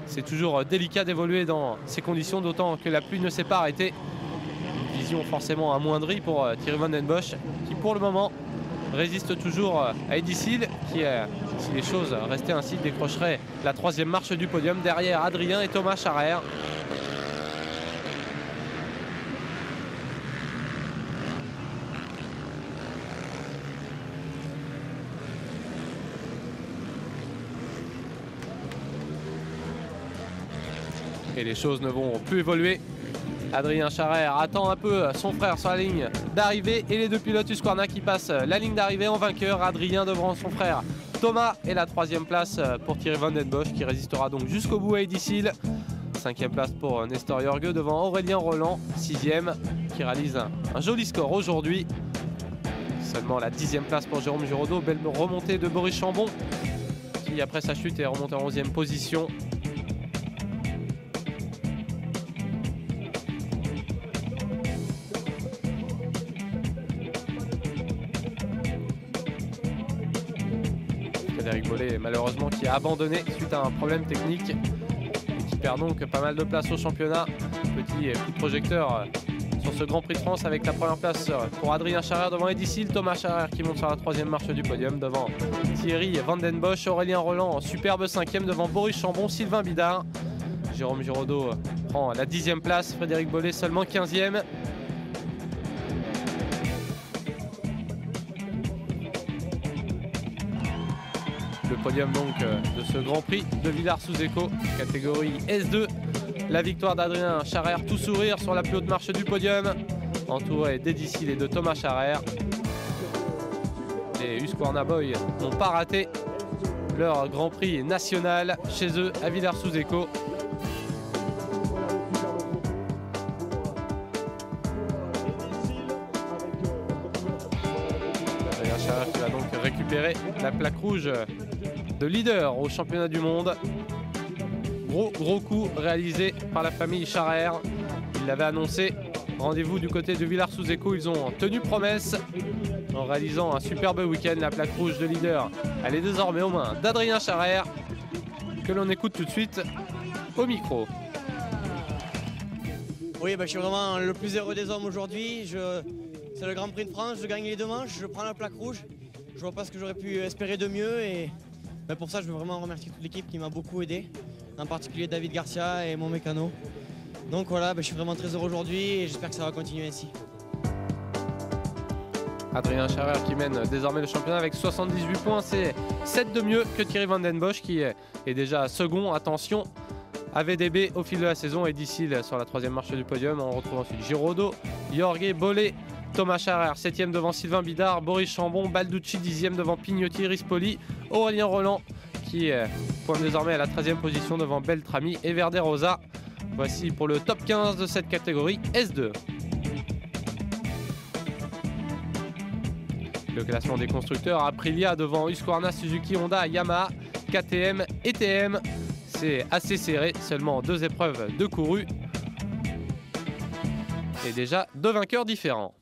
C'est toujours délicat d'évoluer dans ces conditions, d'autant que la pluie ne s'est pas arrêtée. Une vision forcément amoindrie pour Thierry Van Den Bosch, qui pour le moment résiste toujours à Eddie Seal, qui, si les choses restaient ainsi, décrocherait la 3e marche du podium derrière Adrien et Thomas Charrer. Et les choses ne vont plus évoluer. Adrien Charrer attend un peu son frère sur la ligne d'arrivée, et les 2 pilotes Husqvarna qui passent la ligne d'arrivée en vainqueur. Adrien devant son frère Thomas, et la 3e place pour Thierry Van Den Bosch, qui résistera donc jusqu'au bout à Eddie Seal. 5e place pour Nestor Jørge devant Aurélien Roland, 6e, qui réalise un joli score aujourd'hui. Seulement la 10e place pour Jérôme Giraudot. Belle remontée de Boris Chambon, qui après sa chute est remonté en 11e position. Frédéric Bollé, malheureusement, qui a abandonné suite à un problème technique, et qui perd donc pas mal de place au championnat. Petit coup de projecteur sur ce Grand Prix de France avec la première place pour Adrien Charrer devant Eddy Sil, Thomas Charrer qui monte sur la 3e marche du podium devant Thierry Van Den Bosch, Aurélien Roland superbe 5e devant Boris Chambon, Sylvain Bidard. Jérôme Giraudot prend la 10e place, Frédéric Bollet seulement 15e. Le podium donc de ce Grand Prix de Villars-sous-Écaux, catégorie S2. La victoire d'Adrien Charrer, tout sourire sur la plus haute marche du podium, entouré d'Eddy Sil et de Thomas Charrer. Les Husqvarna Boys n'ont pas raté leur Grand Prix national chez eux à Villars-sous-Écaux. Adrien Charrer qui va donc récupérer la plaque rouge de leader au championnat du monde. Gros coup réalisé par la famille Charrer. Ils l'avaient annoncé. Rendez-vous du côté de Villars-sous-Écaux. Ils ont tenu promesse en réalisant un superbe week-end. La plaque rouge de leader, elle est désormais aux mains d'Adrien Charrer, que l'on écoute tout de suite au micro. Oui, je suis vraiment le plus heureux des hommes aujourd'hui. C'est le Grand Prix de France, je gagne les 2 manches, je prends la plaque rouge. Je vois pas ce que j'aurais pu espérer de mieux. Et pour ça, je veux vraiment remercier toute l'équipe qui m'a beaucoup aidé. En particulier David Garcia et mon mécano. Donc voilà, je suis vraiment très heureux aujourd'hui et j'espère que ça va continuer ainsi. Adrien Charrer qui mène désormais le championnat avec 78 points, c'est 7 de mieux que Thierry Van Den Bosch qui est déjà second. Attention à VDB au fil de la saison, Eddy Sil sur la 3e marche du podium. On retrouve ensuite Giraudot, Jorge Bollet, Thomas Charrer 7e devant Sylvain Bidard, Boris Chambon, Balducci 10e devant Pignotti, Rispoli, Aurélien Roland qui pointe désormais à la 13e position devant Beltrami et Verde Rosa. Voici pour le top 15 de cette catégorie S2. Le classement des constructeurs, Aprilia devant Husqvarna, Suzuki, Honda, Yamaha, KTM et TM. C'est assez serré, seulement 2 épreuves de couru et déjà 2 vainqueurs différents.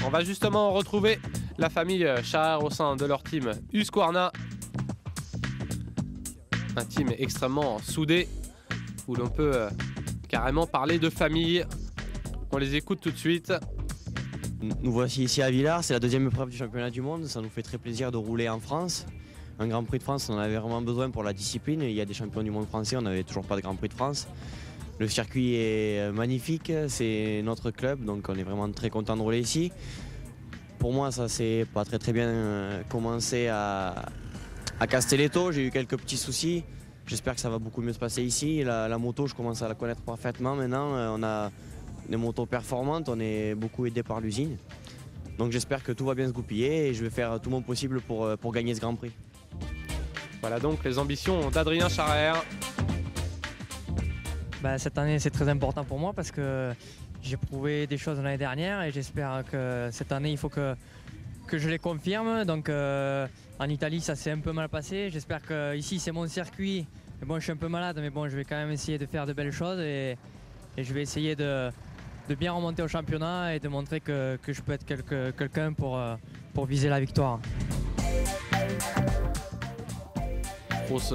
On va justement retrouver la famille Charrer au sein de leur team Husqvarna. Un team extrêmement soudé où l'on peut carrément parler de famille. On les écoute tout de suite. Nous voici ici à Villars, c'est la 2e épreuve du championnat du monde. Ça nous fait très plaisir de rouler en France. Un Grand Prix de France, on en avait vraiment besoin pour la discipline. Il y a des champions du monde français, on n'avait toujours pas de Grand Prix de France. Le circuit est magnifique, c'est notre club, donc on est vraiment très content de rouler ici. Pour moi, ça s'est pas très bien commencé à Castelletto. J'ai eu quelques petits soucis. J'espère que ça va beaucoup mieux se passer ici. La moto, je commence à la connaître parfaitement maintenant. On a des motos performantes, on est beaucoup aidé par l'usine. Donc j'espère que tout va bien se goupiller et je vais faire tout mon possible pour gagner ce Grand Prix. Voilà donc les ambitions d'Adrien Charrer. Cette année, c'est très important pour moi parce que j'ai prouvé des choses l'année dernière et j'espère que cette année, il faut que je les confirme. Donc en Italie, ça s'est un peu mal passé. J'espère que ici, c'est mon circuit. Et bon, je suis un peu malade, mais bon, je vais quand même essayer de faire de belles choses et je vais essayer de bien remonter au championnat et de montrer que je peux être quelqu'un pour viser la victoire. Grosse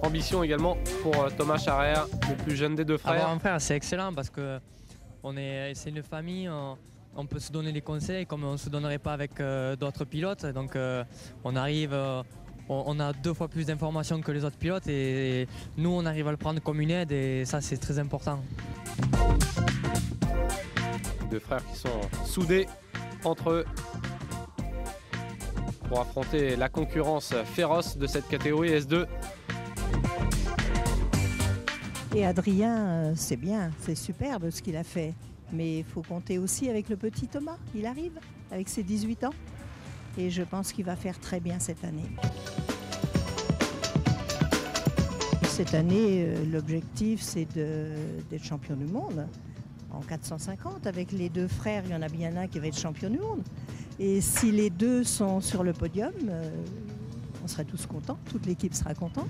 ambition également pour Thomas Charrer, le plus jeune des 2 frères. Avoir un frère, c'est excellent parce que c'est une famille, on peut se donner des conseils comme on ne se donnerait pas avec d'autres pilotes. Donc on arrive, on a 2 fois plus d'informations que les autres pilotes et nous on arrive à le prendre comme une aide et ça c'est très important. 2 frères qui sont soudés entre eux pour affronter la concurrence féroce de cette catégorie S2. Et Adrien, c'est bien, c'est superbe ce qu'il a fait. Mais il faut compter aussi avec le petit Thomas. Il arrive avec ses 18 ans. Et je pense qu'il va faire très bien cette année. Cette année, l'objectif, c'est d'être champion du monde. En 450, avec les 2 frères, il y en a bien un qui va être champion du monde. Et si les 2 sont sur le podium, on serait tous contents, toute l'équipe sera contente.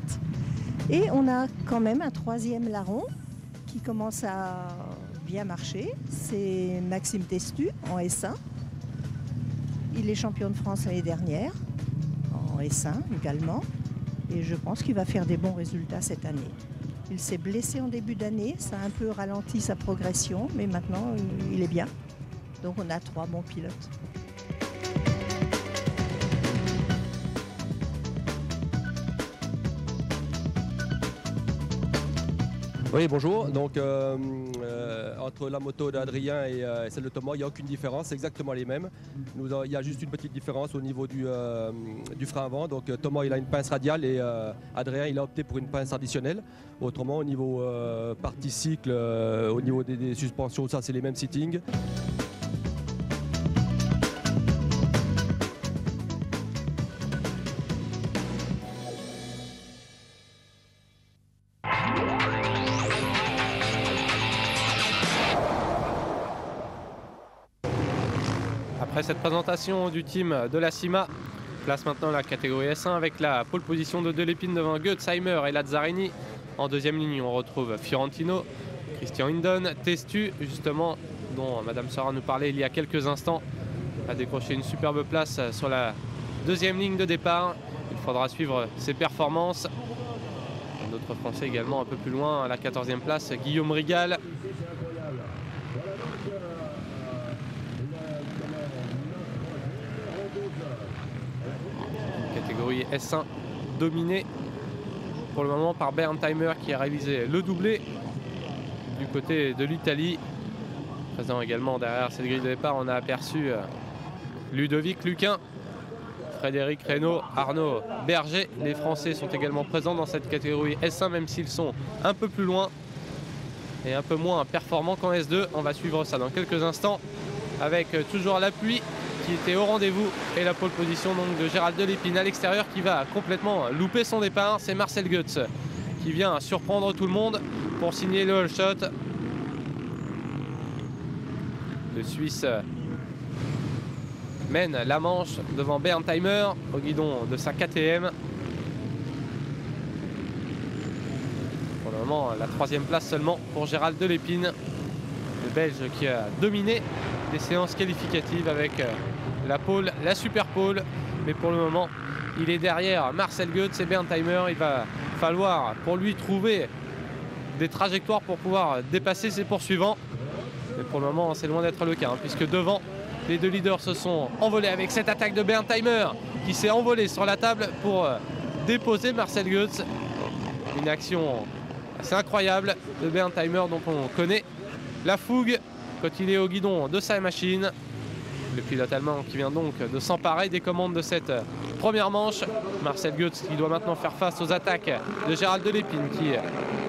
Et on a quand même un 3e larron qui commence à bien marcher. C'est Maxime Testu en S1. Il est champion de France l'année dernière, en S1 également. Et je pense qu'il va faire des bons résultats cette année. Il s'est blessé en début d'année, ça a un peu ralenti sa progression, mais maintenant il est bien. Donc on a 3 bons pilotes. Oui, bonjour. Donc, entre la moto d'Adrien et celle de Thomas, il n'y a aucune différence, c'est exactement les mêmes. Il y a juste une petite différence au niveau du frein avant. Donc, Thomas, il a une pince radiale et Adrien, il a opté pour une pince additionnelle. Autrement, au niveau partie cycle, au niveau des suspensions, ça, c'est les mêmes settings. Après cette présentation du team de la CIMA, place maintenant la catégorie S1 avec la pole position de Delépine devant Goetsheimer et Lazzarini. En deuxième ligne, on retrouve Fiorentino, Christian Hindon, Testu, justement, dont Madame Sora nous parlait il y a quelques instants, a décroché une superbe place sur la deuxième ligne de départ. Il faudra suivre ses performances. D'autres Français également un peu plus loin, à la 14e place, Guillaume Rigal. Catégorie S1 dominée pour le moment par Berntheimer qui a réalisé le doublé du côté de l'Italie. Présent également derrière cette grille de départ, on a aperçu Ludovic Luquin, Frédéric Reynaud, Arnaud Berger. Les Français sont également présents dans cette catégorie S1, même s'ils sont un peu plus loin et un peu moins performants qu'en S2. On va suivre ça dans quelques instants avec toujours la pluie qui était au rendez-vous et la pole position donc de Gérald Delépine à l'extérieur qui va complètement louper son départ. C'est Marcel Goetz qui vient surprendre tout le monde pour signer le all shot. Le Suisse mène la manche devant Berntheimer au guidon de sa KTM. Pour le moment, la 3e place seulement pour Gérald Delépine, le Belge qui a dominé les séances qualificatives avec la pole, la super pole. Mais pour le moment, il est derrière Marcel Goetz et Berntheimer. Il va falloir pour lui trouver des trajectoires pour pouvoir dépasser ses poursuivants. Mais pour le moment, c'est loin d'être le cas, puisque devant, les deux leaders se sont envolés avec cette attaque de Berntheimer qui s'est envolé sur la table pour déposer Marcel Goetz. Une action assez incroyable de Berntheimer dont on connaît la fougue quand il est au guidon de sa machine. Le pilote allemand qui vient donc de s'emparer des commandes de cette première manche. Marcel Goetz qui doit maintenant faire face aux attaques de Gérald Delépine qui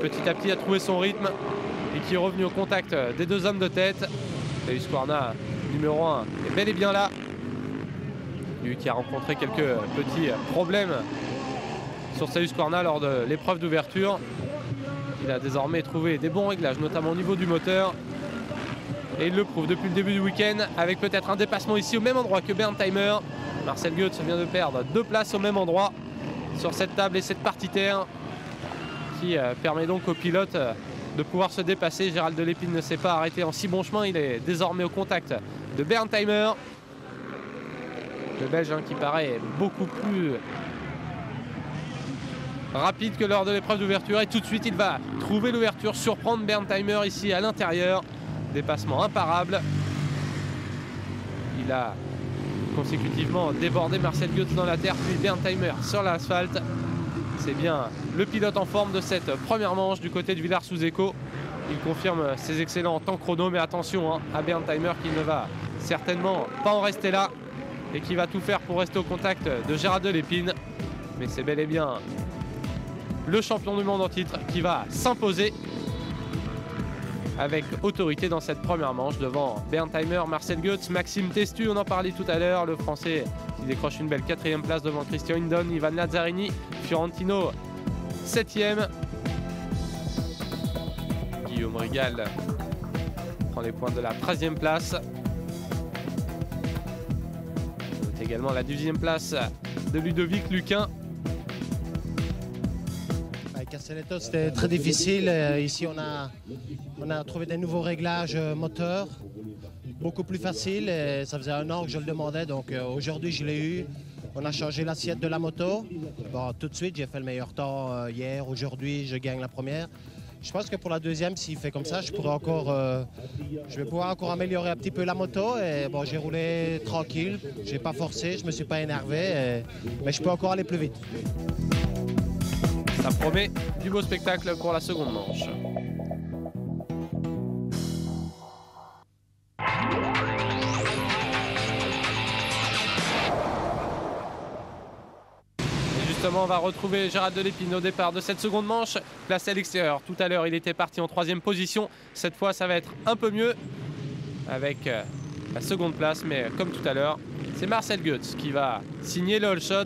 petit à petit a trouvé son rythme et qui est revenu au contact des deux hommes de tête. Tadej Skwarna, numéro 1, est bel et bien là. Lui qui a rencontré quelques petits problèmes sur Tadej Skwarna lors de l'épreuve d'ouverture. Il a désormais trouvé des bons réglages, notamment au niveau du moteur. Et il le prouve depuis le début du week-end avec peut-être un dépassement ici au même endroit que Berntheimer. Marcel Goetz vient de perdre 2 places au même endroit sur cette table et cette partie terre qui permet donc au pilote de pouvoir se dépasser. Gérald Delépine ne s'est pas arrêté en si bon chemin. Il est désormais au contact de Berntheimer. Le Belge qui paraît beaucoup plus rapide que lors de l'épreuve d'ouverture. Et tout de suite, il va trouver l'ouverture, surprendre Berntheimer ici à l'intérieur. Dépassement imparable. Il a consécutivement débordé Marcel Goetz dans la terre, puis Berntheimer sur l'asphalte. C'est bien le pilote en forme de cette première manche du côté de Villars-sous-Écot. Il confirme ses excellents temps chrono, mais attention à Berntheimer qui ne va certainement pas en rester là et qui va tout faire pour rester au contact de Gérald Delépine. Mais c'est bel et bien le champion du monde en titre qui va s'imposer avec autorité dans cette première manche devant Berntheimer, Marcel Goetz, Maxime Testu, on en parlait tout à l'heure, le Français qui décroche une belle 4e place devant Christian Hindon, Ivan Lazzarini, Fiorentino 7e. Guillaume Rigal prend les points de la 13e place. C'est également la 12e place de Ludovic Luquin. Castelletto, c'était très difficile. Ici, on a trouvé des nouveaux réglages moteurs, beaucoup plus faciles. Et ça faisait 1 an que je le demandais, donc aujourd'hui, je l'ai eu. On a changé l'assiette de la moto. Bon, tout de suite, j'ai fait le meilleur temps hier, aujourd'hui, je gagne la première. Je pense que pour la deuxième, s'il fait comme ça, je vais pouvoir encore améliorer un petit peu la moto. Et bon, j'ai roulé tranquille, j'ai pas forcé, je me suis pas énervé, mais je peux encore aller plus vite. Ça promet du beau spectacle pour la seconde manche. Justement, on va retrouver Gérald Delépine au départ de cette seconde manche, placé à l'extérieur. Tout à l'heure, il était parti en 3e position. Cette fois, ça va être un peu mieux avec la seconde place. Mais comme tout à l'heure, c'est Marcel Goetz qui va signer le all shot.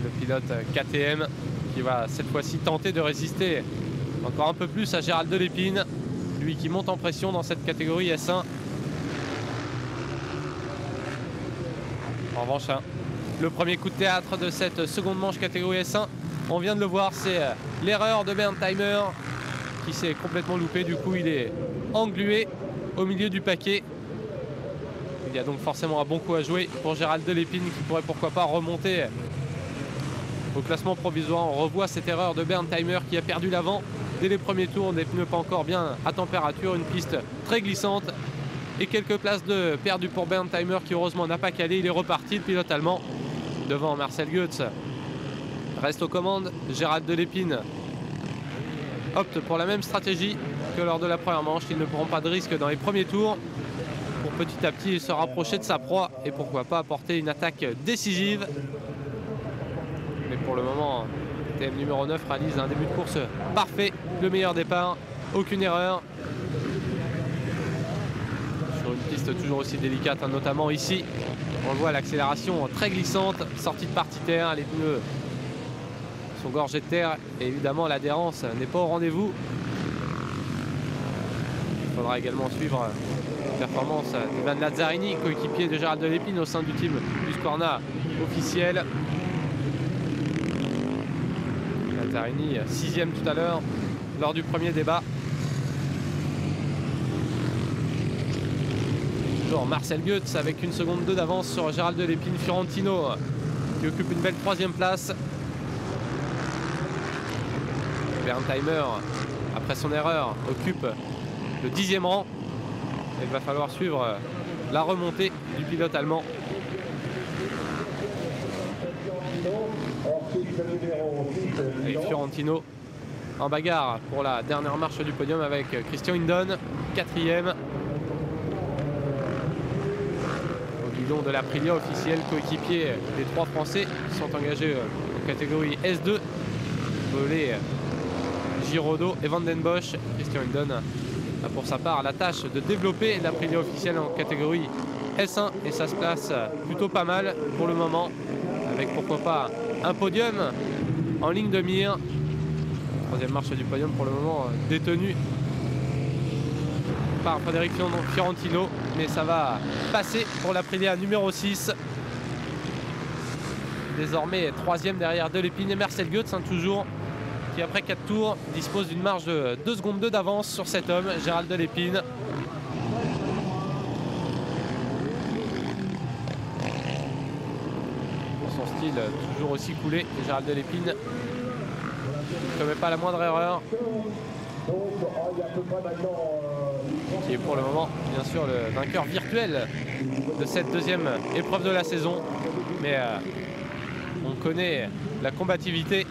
Le pilote KTM qui va cette fois-ci tenter de résister encore un peu plus à Gérald Delépine. Lui qui monte en pression dans cette catégorie S1. En revanche, le premier coup de théâtre de cette seconde manche catégorie S1, on vient de le voir, c'est l'erreur de Berntheimer qui s'est complètement loupé. Du coup, il est englué au milieu du paquet. Il y a donc forcément un bon coup à jouer pour Gérald Delépine qui pourrait pourquoi pas remonter au classement provisoire. On revoit cette erreur de Berntheimer qui a perdu l'avant dès les premiers tours, des pneus pas encore bien à température, une piste très glissante et quelques places de perdu pour Berntheimer qui heureusement n'a pas calé. Il est reparti, le pilote allemand devant Marcel Goetz. Reste aux commandes Gérald Delépine opte pour la même stratégie que lors de la première manche. Ils ne prendront pas de risque dans les premiers tours pour petit à petit se rapprocher de sa proie et pourquoi pas apporter une attaque décisive. Mais pour le moment, TM numéro 9 réalise un début de course parfait, le meilleur départ, aucune erreur. Sur une piste toujours aussi délicate, hein, notamment ici. On le voit, l'accélération très glissante, sortie de partie terre, les pneus sont gorgés de terre et évidemment l'adhérence n'est pas au rendez-vous. Il faudra également suivre la performance d'Ivan Lazzarini, coéquipier de Gérald Delépine au sein du team Husqvarna officiel. Lazzarini 6e tout à l'heure lors du premier débat. Marcel Goetz avec 1 seconde 2 d'avance sur Gérald Delépine. Fiorentino qui occupe une belle 3e place. Berntheimer, après son erreur, occupe le 10e rang. Il va falloir suivre la remontée du pilote allemand. Et Fiorentino en bagarre pour la dernière marche du podium avec Christian Hindon, 4e. De l'Aprilia officiel, coéquipier des 3 Français qui sont engagés en catégorie S2. Volé, Giraudot et Van den Bosch. Christian Hindon a pour sa part la tâche de développer l'Aprilia officiel en catégorie S1 et ça se place plutôt pas mal pour le moment avec pourquoi pas un podium en ligne de mire. 3e marche du podium pour le moment détenue par Frédéric Fiorentino, mais ça va passer pour l'Aprilia numéro 6. Désormais 3e derrière Delépine et Marcel Goetz, toujours, qui après 4 tours dispose d'une marge de 2 secondes 2 d'avance sur cet homme, Gérald Delépine. Son style toujours aussi coulé, Gérald Delépine ne commet pas la moindre erreur. Qui est pour le moment bien sûr le vainqueur virtuel de cette 2e épreuve de la saison. Mais on connaît la combativité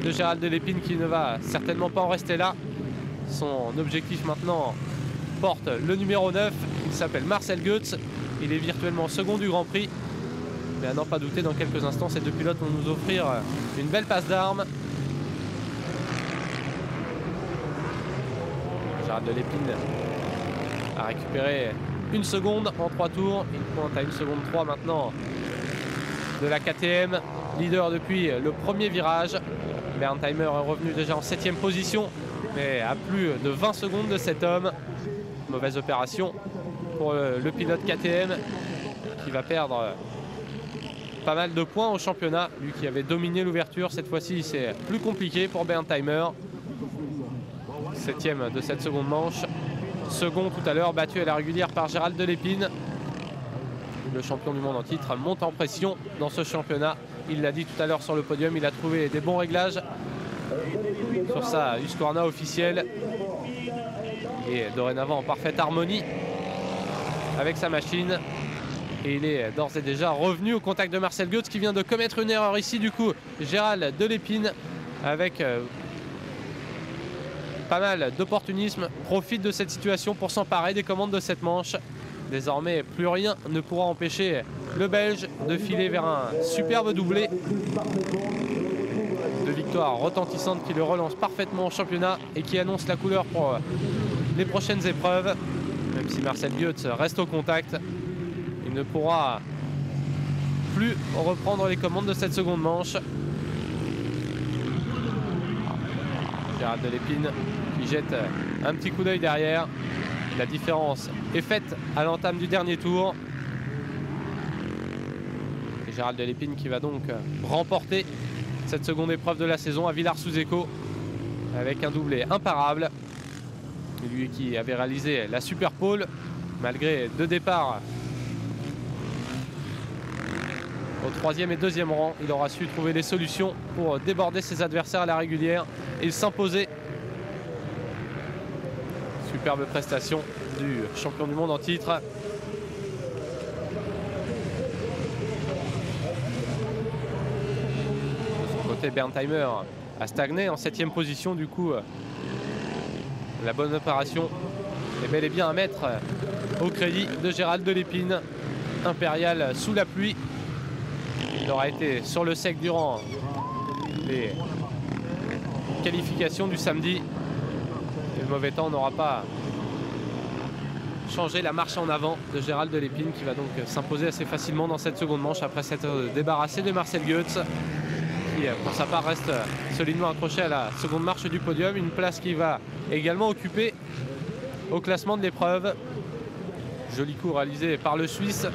de Gérald Delépine qui ne va certainement pas en rester là. Son objectif maintenant porte le numéro 9, il s'appelle Marcel Goetz. Il est virtuellement second du Grand Prix. Mais à n'en pas douter, dans quelques instants, ces 2 pilotes vont nous offrir une belle passe d'armes. Gérald Delépine a récupéré 1 seconde en 3 tours. Il pointe à 1 seconde 3 maintenant de la KTM. Leader depuis le premier virage. Berntheimer est revenu déjà en 7e position, mais à plus de 20 secondes de cet homme. Mauvaise opération pour le pilote KTM qui va perdre pas mal de points au championnat. Lui qui avait dominé l'ouverture, cette fois-ci c'est plus compliqué pour Berntheimer. 7e de cette seconde manche. Second tout à l'heure, battu à la régulière par Gérald Delépine. le champion du monde en titre, monte en pression dans ce championnat. Il l'a dit tout à l'heure sur le podium, il a trouvé des bons réglages sur sa Husqvarna officielle. Il est dorénavant en parfaite harmonie avec sa machine. Et il est d'ores et déjà revenu au contact de Marcel Goetz qui vient de commettre une erreur ici. Du coup, Gérald Delépine, avec pas mal d'opportunisme, profite de cette situation pour s'emparer des commandes de cette manche. Désormais, plus rien ne pourra empêcher le Belge de filer vers un superbe doublé de victoire retentissante qui le relance parfaitement au championnat et qui annonce la couleur pour les prochaines épreuves. Même si Marcel Goetz reste au contact, il ne pourra plus reprendre les commandes de cette seconde manche. Gérald Delépine qui jette un petit coup d'œil derrière. La différence est faite à l'entame du dernier tour. Et Gérald Delépine qui va donc remporter cette seconde épreuve de la saison à Villars-sous-Écot avec un doublé imparable. Lui qui avait réalisé la super pole malgré 2 départs au 3e et 2e rang. Il aura su trouver les solutions pour déborder ses adversaires à la régulière et s'imposer. Superbe prestation du champion du monde en titre. De son côté, Berntheimer a stagné en 7e position. Du coup, la bonne opération est bel et bien à mettre au crédit de Gérald Delépine. Impérial sous la pluie. Il aura été sur le sec durant les qualifications du samedi. Et le mauvais temps n'aura pas changé la marche en avant de Gérald Delépine qui va donc s'imposer assez facilement dans cette seconde manche après s'être débarrassé de Marcel Goetz qui pour sa part reste solidement accroché à la seconde marche du podium. Une place qui va également occuper au classement de l'épreuve. Joli coup réalisé par le Suisse.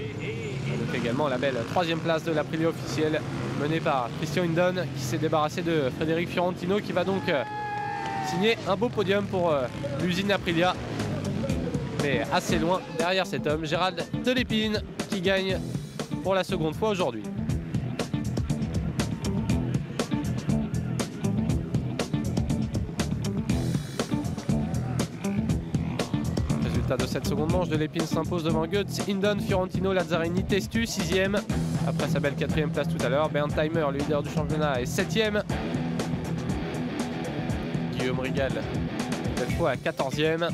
Donc également la belle 3e place de l'Aprilia officielle menée par Christian Hindon qui s'est débarrassé de Frédéric Fiorentino qui va donc signer un beau podium pour l'usine Aprilia. Mais assez loin derrière cet homme, Gérald Delépine qui gagne pour la seconde fois aujourd'hui. Résultat de cette seconde manche, Delépine s'impose devant Goetz, Hindon, Fiorentino, Lazzarini, Testu 6e. Après sa belle 4e place tout à l'heure, Berntheimer, le leader du championnat, est 7e. Guillaume Rigal, cette fois à 14e.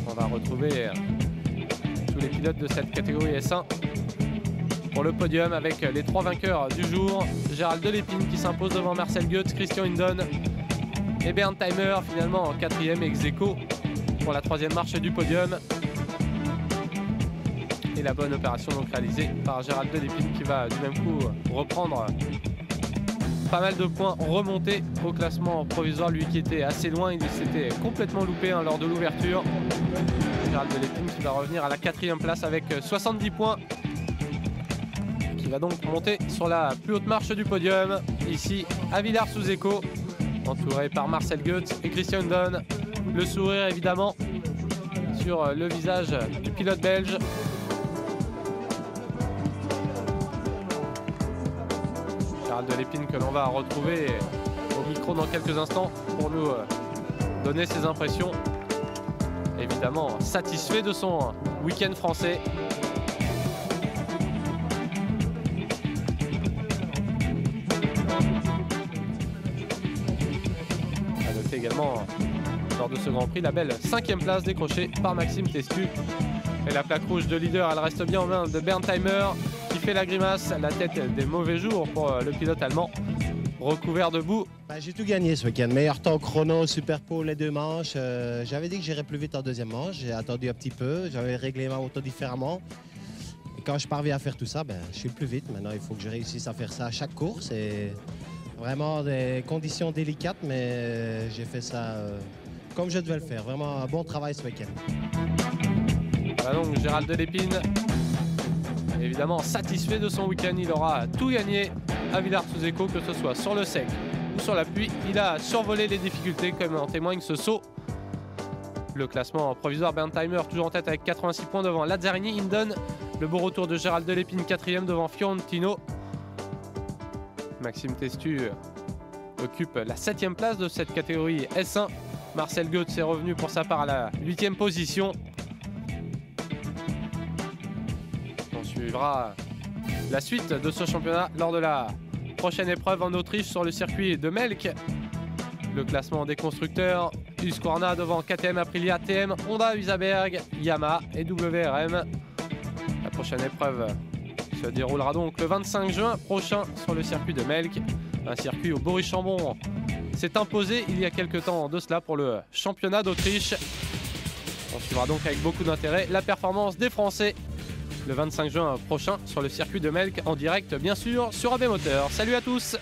On va retrouver tous les pilotes de cette catégorie S1 pour le podium avec les 3 vainqueurs du jour. Gérald Delépine qui s'impose devant Marcel Goetz, Christian Hindon et Berntheimer finalement en 4e ex-aequo pour la 3e marche du podium. Et la bonne opération donc réalisée par Gérald Delépine qui va du même coup reprendre pas mal de points, remonter au classement provisoire. Lui qui était assez loin, il s'était complètement loupé lors de l'ouverture. Gérald Delépine qui va revenir à la 4e place avec 70 points. Qui va donc monter sur la plus haute marche du podium, ici à Villars-sous-Écot, entouré par Marcel Goetz et Christian Hindon. Le sourire évidemment sur le visage du pilote belge. Gérald Delépine que l'on va retrouver au micro dans quelques instants pour nous donner ses impressions. Évidemment satisfait de son week-end français. A noter également lors de ce Grand Prix la belle 5e place décrochée par Maxime Testu. Et la plaque rouge de leader, elle reste bien en main de Berntheimer qui fait la grimace, la tête des mauvais jours pour le pilote allemand, recouvert de boue. J'ai tout gagné ce week-end, meilleur temps chrono, super pole les 2 manches. J'avais dit que j'irais plus vite en 2e manche, j'ai attendu un petit peu, j'avais réglé ma moto différemment. Et quand je parviens à faire tout ça, je suis plus vite. Maintenant il faut que je réussisse à faire ça à chaque course. Et vraiment des conditions délicates, mais j'ai fait ça comme je devais le faire. Vraiment un bon travail ce week-end. Voilà donc Gérald Delépine, évidemment satisfait de son week-end. Il aura tout gagné à Villars-sous-Écot, que ce soit sur le sec ou sur la pluie, il a survolé les difficultés comme en témoigne ce saut. Le classement provisoire, Bernd Thymer toujours en tête avec 86 points devant Lazzarini. Inden, le beau retour de Gérald Delépine, 4e devant Fiorentino. Maxime Testu occupe la 7e place de cette catégorie S1. Marcel Goetz est revenu pour sa part à la 8e position. On suivra la suite de ce championnat lors de la prochaine épreuve en Autriche sur le circuit de Melk. Le classement des constructeurs, Husqvarna devant KTM, Aprilia, TM, Honda, Husaberg, Yamaha et WRM. La prochaine épreuve se déroulera donc le 25 juin prochain sur le circuit de Melk, un circuit où Boris Chambon s'est imposé il y a quelques temps de cela pour le championnat d'Autriche. On suivra donc avec beaucoup d'intérêt la performance des Français le 25 juin prochain sur le circuit de Melk en direct bien sûr sur AB Moteur. Salut à tous!